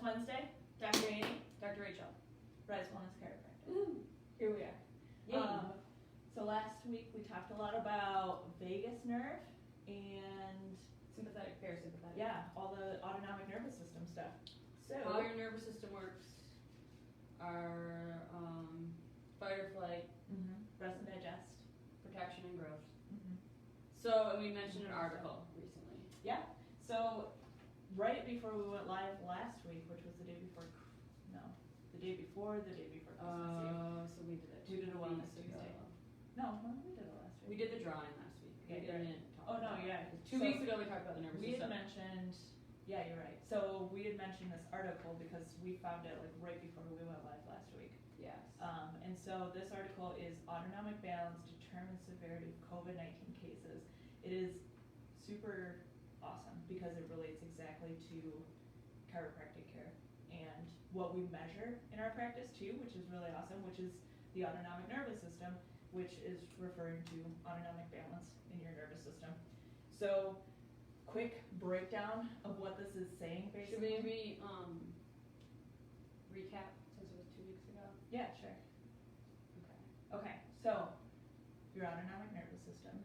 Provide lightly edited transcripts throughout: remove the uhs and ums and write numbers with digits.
Wednesday. Dr. Amy, Dr. Rachel. Rise Wellness Chiropractic. Ooh. Here we are. Yay. So last week we talked a lot about vagus nerve and Sympathetic, parasympathetic. yeah, all the autonomic nervous system stuff. So How your nervous system works are fight or flight, rest and digest. protection, and growth. Mm-hmm. So, and we mentioned an article recently. Yeah. So right before we went live last week, which was the day before Christmas Eve. So we did it. We did a 2 Wellness weeks ago. Tuesday. No, we did it last week. We did the drawing last week. Okay, We didn't talk Oh no, about it. yeah. 2 weeks ago we talked about the nervous We had system. mentioned, yeah, you're right. So we had mentioned this article because we found it like right before we went live last week. Yes. And so this article is Autonomic Balance Determines Severity of COVID-19 Cases. It is super awesome because it relates exactly to chiropractic care and what we measure in our practice too, which is really awesome, which is the autonomic nervous system, which is referring to autonomic balance in your nervous system. So, quick breakdown of what this is saying Should basically. we recap since it was 2 weeks ago? Yeah, sure. Okay. Okay, so your autonomic nervous system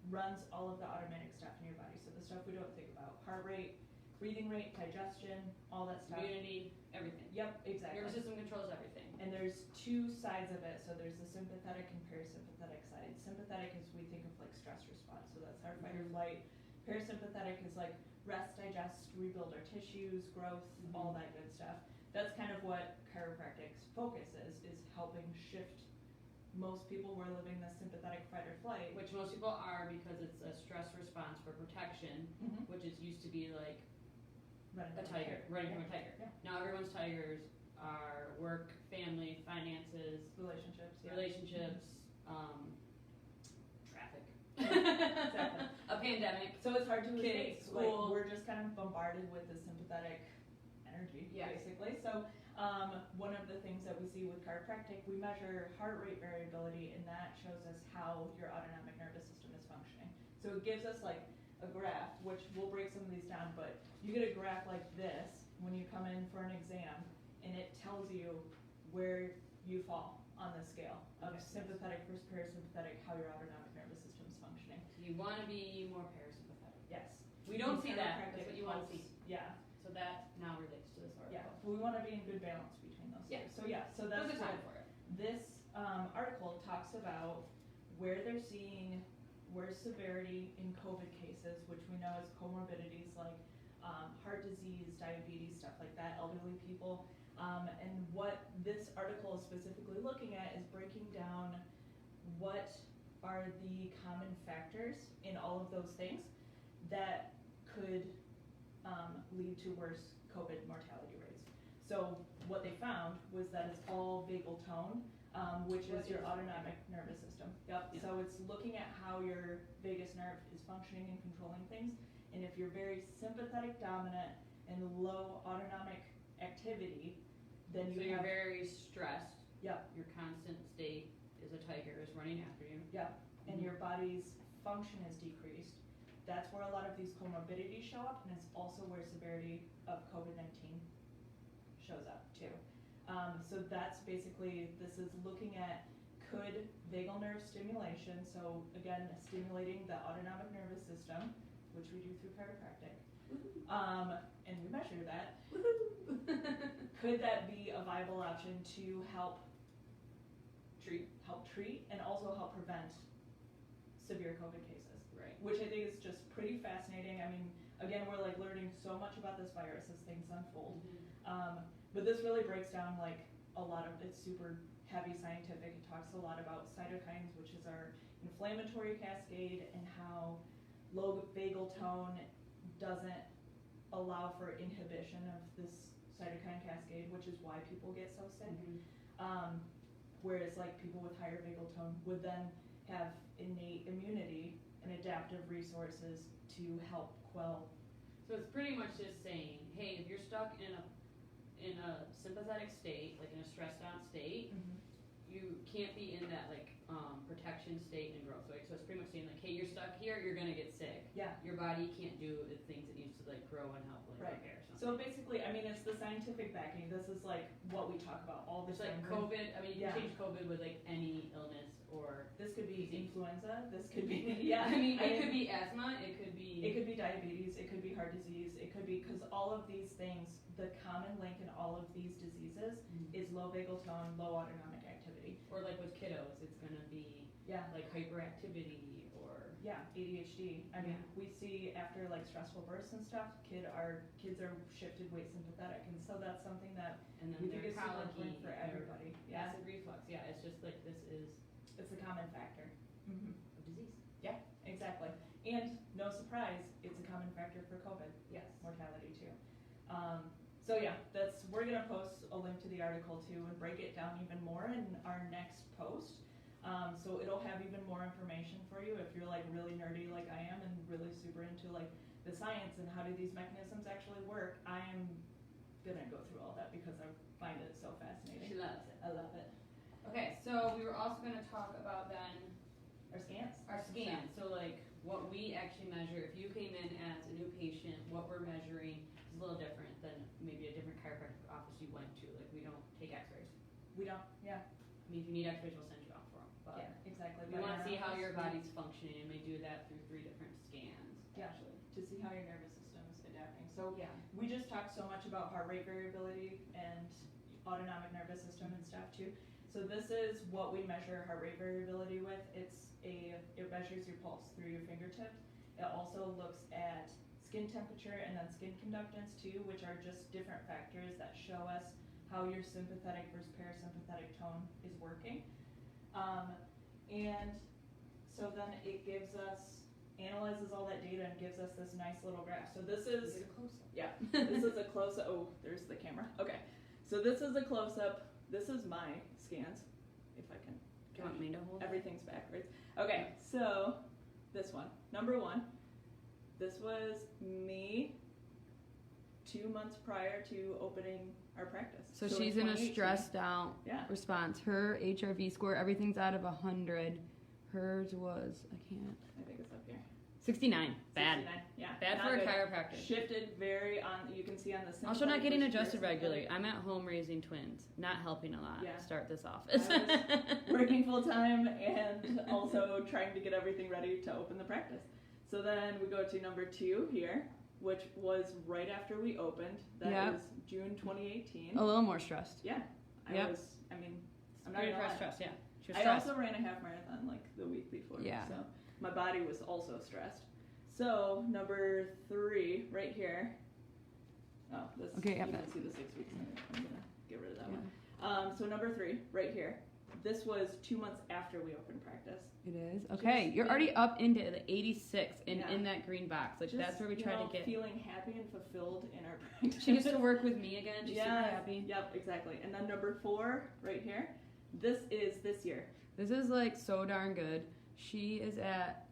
runs all of the automatic stuff in your body. So the stuff we don't think about: heart rate, breathing rate, digestion, all that stuff. Immunity, everything. Yep, exactly. Nervous system controls everything. And there's two sides of it. So there's the sympathetic and parasympathetic side. Sympathetic is we think of like stress response. So that's our fight or flight. Parasympathetic is like rest, digest, rebuild our tissues, growth, all that good stuff. That's kind of what chiropractic's focus is helping shift most people who are living the sympathetic fight or flight. Which most people are because it's a stress response for protection, which is used to be like a tiger, running from a tiger. Yeah. Now everyone's tigers are work, family, finances, Relationships. Yeah. Traffic. Exactly. A pandemic. So it's hard to escape. Kids, Like, school. we're just kind of bombarded with the sympathetic energy, Yes. basically. So one of the things that we see with chiropractic, we measure heart rate variability, and that shows us how your autonomic nervous system is functioning. So it gives us like a graph, which we'll break some of these down, but you get a graph like this when you come in for an exam, and it tells you where you fall on the scale of sympathetic versus parasympathetic, how your autonomic nervous system is functioning. You want to be more parasympathetic. Yes. We don't see that. Chiropractic That's what you want to helps. see. Yeah. So that now relates to this article. Yeah, we want to be in good balance between those two. Yeah. So yeah, so that's There's a time what for it. this article talks about where they're seeing worse severity in COVID cases, which we know is comorbidities like heart disease, diabetes, stuff like that, elderly people. And what this article is specifically looking at is breaking down what are the common factors in all of those things that could lead to worse COVID mortality rates. So what they found was that it's all vagal tone, which is your autonomic nervous system. Yep. Yeah. So it's looking at how your vagus nerve is functioning and controlling things. And if you're very sympathetic dominant and low autonomic activity, then So you you're have, very stressed. yep, Your constant state is a tiger is running after you. yep, and your body's function is decreased. That's where a lot of these comorbidities show up, and it's also where severity of COVID-19 shows up too. So that's basically, this is looking at could vagal nerve stimulation, so again, stimulating the autonomic nervous system, which we do through chiropractic, and we measure that. Could that be a viable option to help treat and also help prevent severe COVID cases? Right. Which I think is just pretty fascinating. I mean, again, we're like learning so much about this virus as things unfold. But this really breaks down like a lot of, it's super heavy scientific. It talks a lot about cytokines, which is our inflammatory cascade, and how low vagal tone doesn't allow for inhibition of this cytokine cascade, which is why people get so sick. Whereas like people with higher vagal tone would then have innate immunity and adaptive resources to help quell. So it's pretty much just saying, hey, if you're stuck in a sympathetic state, like in a stressed out state, you can't be in that like protection, state, and growth, right? So it's pretty much saying like, hey, you're stuck here, you're gonna get sick. Yeah. Your body can't do the things it needs to like grow and help like Right. repair something. So basically, I mean, it's the scientific backing. This is like what we talk about all the It's time. like COVID. I mean, you Yeah. can change COVID with like any illness or. This could be disease. influenza. This could be yeah. I mean, it could be asthma. It could be. It could be diabetes. It could be heart disease. It could be because all of these things, the common link in all of these diseases is low vagal tone, low autonomic activity. Or like with kiddos, it's gonna be like hyperactivity or ADHD. I mean, we see after like stressful bursts and stuff, kids are shifted weight sympathetic, and so that's something that and then we think their is super colicky important for everybody. Yeah, acid reflux. Yeah, it's just like this is it's a common factor. a disease. Yeah, exactly. And no surprise, it's a common factor for COVID. Yes. Mortality too. So yeah, we're gonna post a link to the article too and break it down even more in our next post. So it'll have even more information for you if you're like really nerdy like I am and really super into like the science and how do these mechanisms actually work. I am gonna go through all that because I find it so fascinating. She loves it. I love it. Okay, so we were also gonna talk about then Our scans? our scans. So like what we actually measure. If you came in as a new patient, what we're measuring is a little different than maybe a different chiropractic office you went to. Like we don't take x-rays. We don't, yeah. I mean, if you need x-rays, we'll send you off for them. But Yeah, exactly. we But want to in see our how your office, body's functioning, and we do that through 3 different scans. Yeah. Actually. To see how your nervous system is adapting. So Yeah. we just talked so much about heart rate variability and autonomic nervous system and stuff too. So this is what we measure heart rate variability with. It measures your pulse through your fingertips. It also looks at skin temperature and then skin conductance too, which are just different factors that show us how your sympathetic versus parasympathetic tone is working. And so then it analyzes all that data and gives us this nice little graph. So this is, this is a close-up. Oh, there's the camera. Okay. So this is a close-up. This is my scans, if I can. Do you want me to hold it? Everything's backwards. Okay, so this one. Number 1. This was me 2 months prior to opening our practice. So she's in a 2018. stressed out Yeah. response. Her HRV score, everything's out of 100. Hers was, I think it's up here. 69. Bad. 69. Yeah. Bad not for a good. chiropractor. Shifted very on. You can see on the. Also not getting sympathetic adjusted versus regularly. parasympathetic. I'm at home raising twins. Not helping a lot. Yeah. Start this office. I was working full time and also trying to get everything ready to open the practice. So then we go to number 2 here, which was right after we opened. That Yep. was June 2018. A little more stressed. Yeah. I'm Yep. not Pretty gonna lie. stress, yeah. She was I stressed. also ran a half marathon like the week before. Yeah. So my body was also stressed. So number 3 right here. Oh, this. Okay, You yep. can see the 6 weeks. I'm gonna get rid of that Yeah. one. So number 3 right here. This was 2 months after we opened practice. It is. Okay, Just you're being- already up into the 86 Yeah. in that green box. Like Just, that's where we try to get. feeling happy and fulfilled in our practice. She gets to work with me again. She's super Yeah. happy. Yep, exactly. And then number 4 right here. This is this year. This is like so darn good. She is at.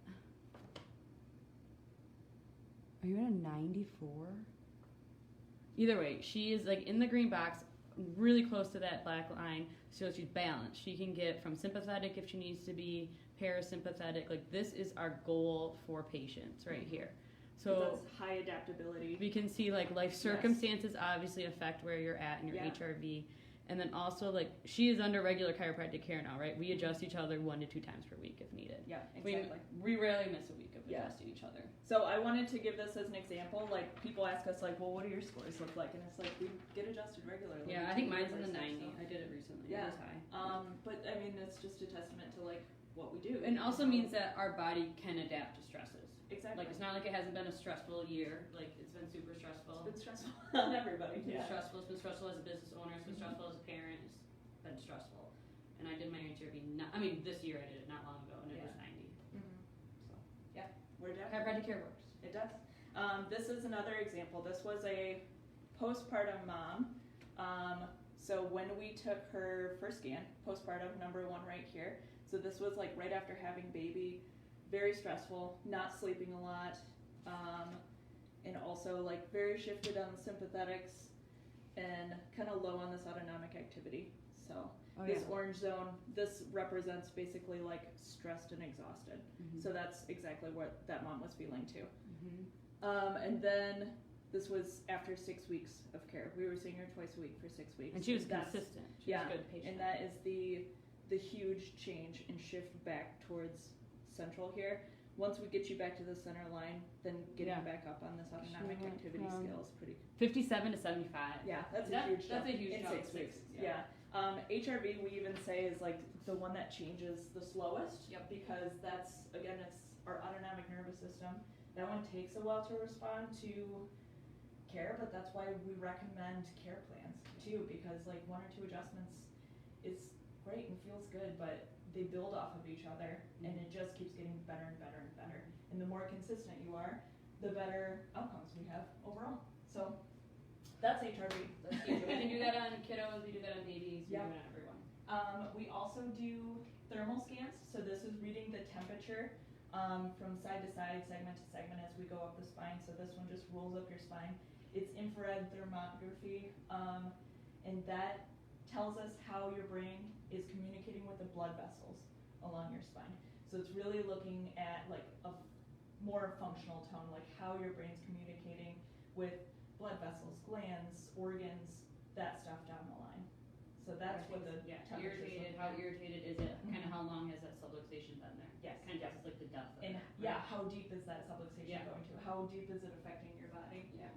Are you at a 94? Either way, she is like in the green box, really close to that black line, so she's balanced. She can get from sympathetic if she needs to be, parasympathetic. Like this is our goal for patients right here. So that's high adaptability. we can see like life circumstances obviously affect where you're at in your Yeah. HRV. And then also like she is under regular chiropractic care now, right? We adjust each other 1 to 2 times per week if needed. Yeah, exactly. We rarely miss a week of Yeah. adjusting each other. So I wanted to give this as an example. Like people ask us, like, well, what do your scores look like? And it's like we get adjusted regularly. Yeah, I think mine's in the 90. I did it recently. Yeah. It was high. But I mean, it's just a testament to like what we do. And it also means that our body can adapt to stresses. exactly. Like it's not like it hasn't been a stressful year. Like it's been super stressful. It's been stressful on everybody. It's been Yeah. stressful. It's been stressful as a business owner. It's been stressful as a parent. It's been stressful. And I did my HRV. This year I did it not long ago, and it was 90. So We're adapting. chiropractic care works. It does. This is another example. This was a postpartum mom. So when we took her first scan, postpartum number 1 right here. So this was like right after having baby, very stressful, not sleeping a lot, and also like very shifted on the sympathetics and kind of low on this autonomic activity. So Oh, this yeah. orange zone, this represents basically like stressed and exhausted. Mhm. So that's exactly what that mom was feeling too. Mhm. And then this was after 6 weeks of care. We were seeing her twice a week for 6 weeks. And she was That's- consistent. She yeah, was a good patient. and that is the huge change and shift back towards central here. Once we get you back to the center line, then getting Yeah. back up on this autonomic She went activity from- scale is pretty. 57 to 75. Yeah, that's That- a huge that's jump a huge in jump, 6 weeks. 6 weeks, Yeah. HRV we even say is like the one that changes the slowest. Yep. Because that's again it's our autonomic nervous system. That one takes a while to respond to care, but that's why we recommend care plans too, because like 1 or 2 adjustments is great and feels good, but they build off of each other and it just keeps getting better and better and better. And the more consistent you are, the better outcomes we have overall. So that's HRV. That's huge. We can do that on kiddos, we do that on babies, we do it Yep. on everyone. We also do thermal scans. So this is reading the temperature from side to side, segment to segment as we go up the spine. So this one just rolls up your spine. It's infrared thermography, and that tells us how your brain is communicating with the blood vessels along your spine. So it's really looking at like a more functional tone, like how your brain's communicating with blood vessels, glands, organs, that stuff down the line. So that's what the Yeah, temperature's irritated, looking how at. irritated is it? Kind Mhm. of how long has that subluxation been there? Yes. Kind of just like the depth of And it. yeah, right? how deep is that subluxation Yeah. going to? How deep is it affecting your body? Yeah.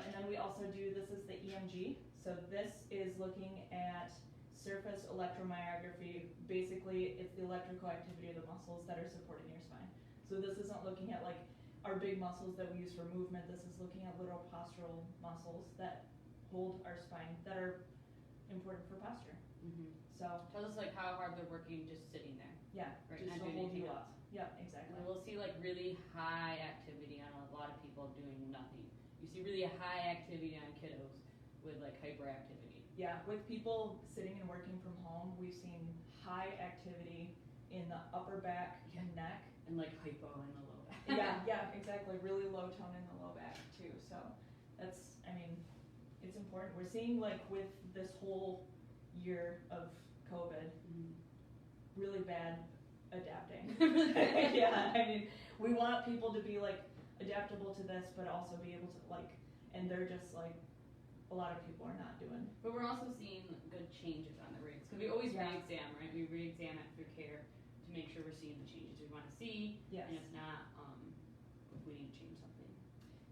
And then we also do, this is the EMG. So this is looking at surface electromyography. Basically, it's the electrical activity of the muscles that are supporting your spine. So this isn't looking at like our big muscles that we use for movement. This is looking at little postural muscles that hold our spine that are important for posture. Mm-hmm. So Tells us like how hard they're working just sitting there. yeah, Right, just not to doing hold anything you else. up. Yep, exactly. And we'll see like really high activity on a lot of people doing nothing. You see really high activity on kiddos with like hyperactivity. Yeah, with people sitting and working from home, we've seen high activity in the upper back and neck. And like hypo in the low back. Yeah, exactly. Really low tone in the low back too. So that's, I mean, it's important. We're seeing like with this whole year of COVID, really bad adapting. Yeah, I mean, we want people to be like adaptable to this, but also be able to like, and they're just like, a lot of people are not doing. But we're also seeing good changes on the rigs. Because we always Yeah. re-exam, right? We re-exam after care to make sure we're seeing the changes we want to see. Yes. And it's not, if we need to change something.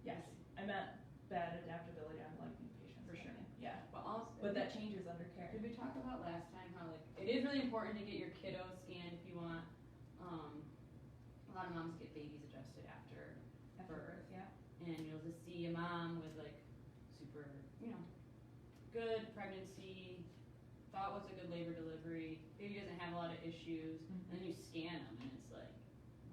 Yes, I meant bad adaptability on like new patients. For sure. Yeah, But also, but that changes under care. did we talk about last time how like it is really important to get your kiddo scanned if you want? A lot of moms get babies adjusted after After birth, yeah. and you'll just see a mom with like super, good pregnancy, thought was a good labor delivery, baby doesn't have a lot of issues, and then you scan them and it's like,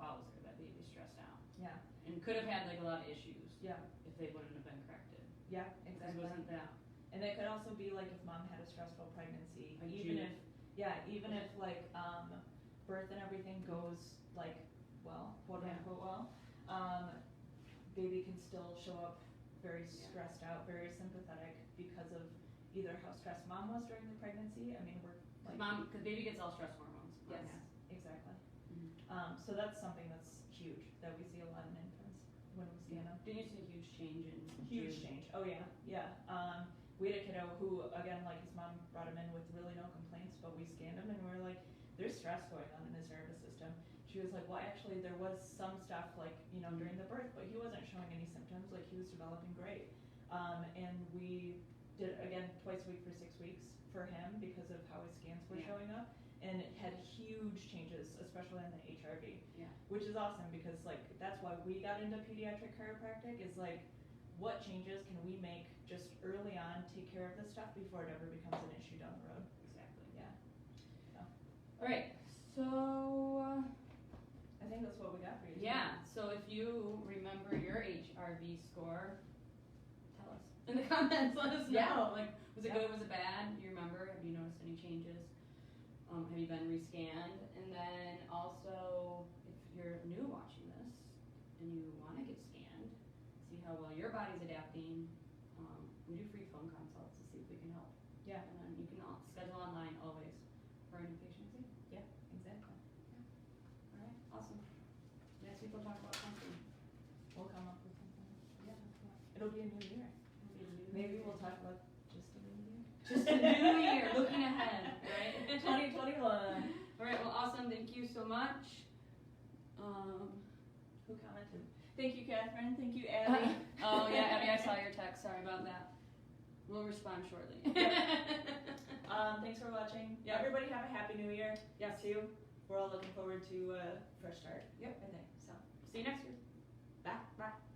wow, that baby's stressed out. Yeah, And could have had like a lot of issues yeah, if they wouldn't have been corrected. yeah, Because exactly. it wasn't that. And it could also be like if mom had a stressful pregnancy, Like even June. if, yeah, even if like, birth and everything goes like, well, quote Yeah. unquote well, baby can still show up very stressed out, very sympathetic because of either how stressed mom was during the pregnancy. I mean, we're like. Because baby gets all stress hormones. Mom Yes, has. exactly. Mhm. So that's something that's huge that we see a lot in infants when we scan them. Did you see a huge change in Huge June? change. Oh yeah, yeah. We had a kiddo who, again, like his mom brought him in with really no complaints, but we scanned him and we were like, there's stress going on in his nervous system. She was like, well, actually, there was some stuff like, during the birth, but he wasn't showing any symptoms. Like he was developing great. And we did again twice a week for 6 weeks for him because of how his scans were Yeah. showing up, and it had huge changes, especially in the HRV. Yeah. Which is awesome because like that's why we got into pediatric chiropractic, is like what changes can we make just early on, take care of this stuff before it ever becomes an issue down the road. Exactly. Yeah. So All right. So I think that's what we got for you. yeah. So if you remember your HRV score, tell us in the comments. Let us know. Yeah. Like, was it Yeah. good? Was it bad? Do you remember? Have you noticed any changes? Have you been rescanned? And then also, if you're new watching this and you want to get scanned, see how well your body's adapting, we do free phone consults to see if we can help. Yeah. And then you can schedule online always for a new patient. See? Yeah, exactly. All right, awesome. Next week we'll talk about something. We'll come up with something. Yeah. It'll be a new year. It'll be a new Maybe year. we'll talk about just a new year. Just a new year, looking ahead, right? 2021. All right, well, awesome. Thank you so much. Who commented? Thank you, Catherine. Thank you, Abby. Oh yeah, Abby, I saw your text. Sorry about that. We'll respond shortly. Thanks for watching. Yeah. Everybody have a happy new year. Yes. Too. We're all looking forward to a fresh start. Yep. I think so. See you next year. Bye. Bye.